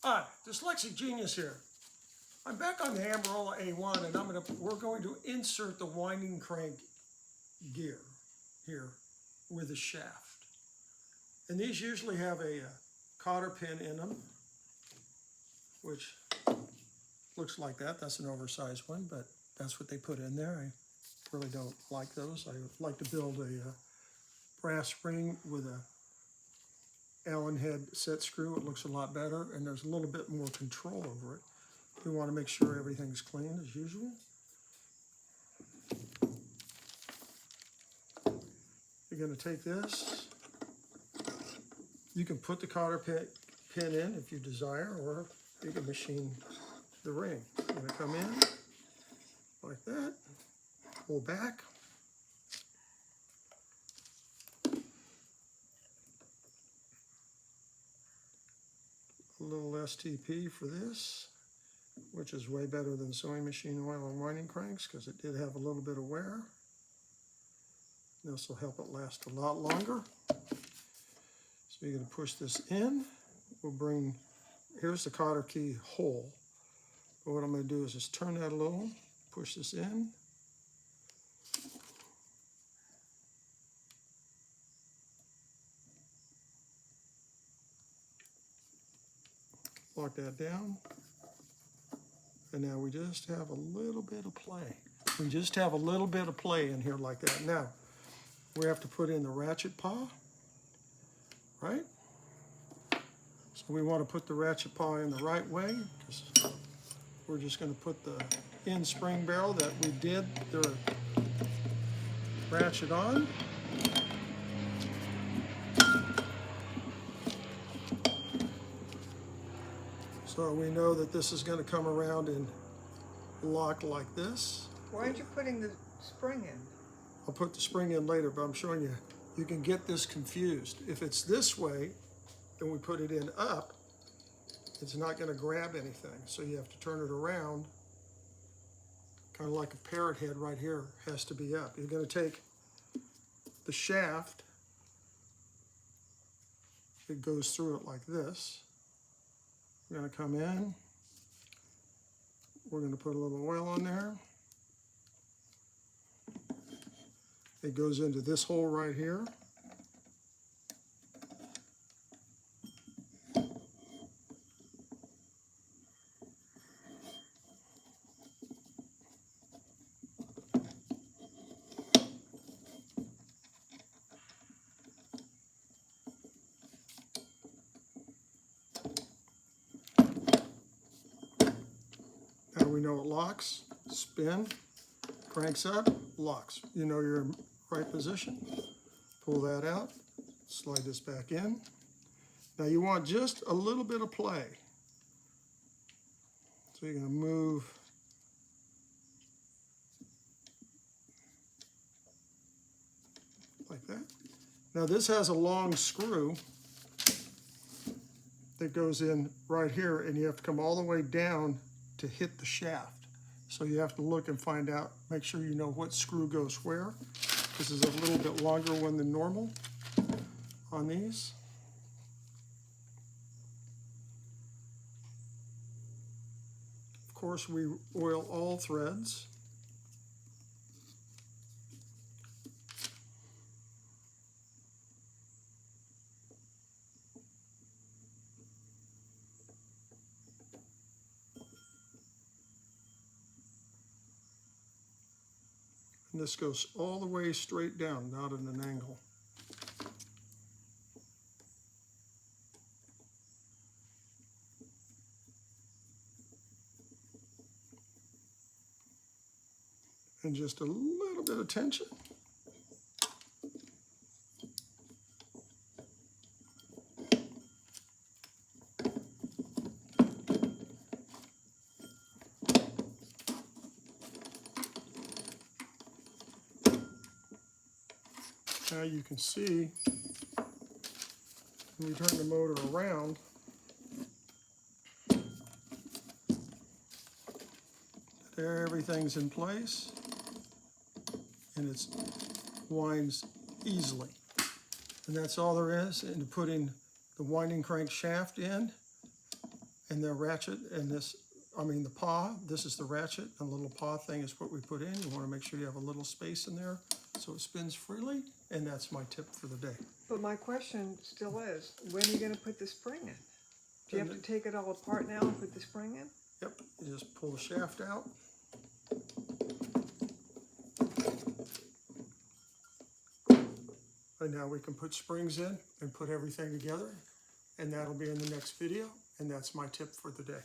Hi, Dyslexic Genius here. I'm back on the Amberola A1 and we're going to insert the winding crank gear here with a shaft. And these usually have a cotter pin in them, which looks like that. That's an oversized one, but that's what they put in there. I really don't like those. I like to build a brass ring with a Allen head set screw. It looks a lot better, and there's a little bit more control over it. We want to make sure everything's clean as usual. You're going to take this. You can put the cotter pin in if you desire, or you can machine the ring. You're going to come in like that, pull back. A little STP for this, which is way better than sewing machine oil and winding cranks because it did have a little bit of wear. This will help it last a lot longer. So you're going to push this in. Here's the cotter key hole. But what I'm going to do is just turn that a little, push this in. Lock that down. And now we just have a little bit of play. We just have a little bit of play in here like that. Now, we have to put in the ratchet paw, right? So we want to put the ratchet paw in the right way. We're just going to put the end spring barrel that we did the ratchet on. So we know that this is going to come around and lock like this. Why aren't you putting the spring in? I'll put the spring in later, but I'm showing you, you can get this confused. If it's this way and we put it in up, it's not going to grab anything. So you have to turn it around, kind of like a parrot head right here has to be up. You're going to take the shaft, it goes through it like this. We're going to come in, we're going to put a little oil on there. It goes into this hole right here. Now we know it locks, spin, cranks up, locks. You know you're in right position. Pull that out, slide this back in. Now you want just a little bit of play. So you're going to move like that. Now this has a long screw that goes in right here, and you have to come all the way down to hit the shaft. So you have to look and find out, make sure you know what screw goes where. This is a little bit longer one than normal on these. Of course, we oil all threads. And this goes all the way straight down, not at an angle. And just a little bit of tension. Now you can see, when we turn the motor around, there everything's in place and it winds easily. And that's all there is into putting the winding crank shaft in And the ratchet and this, I mean the paw, this is the ratchet, and the little paw thing is what we put in. You want to make sure you have a little space in there so it spins freely, and that's my tip for the day. But my question still is, when are you gonna put the spring in? Do you have to take it all apart now and put the spring in? Yep, you just pull the shaft out. And now we can put springs in and put everything together, and that'll be in the next video, and that's my tip for the day.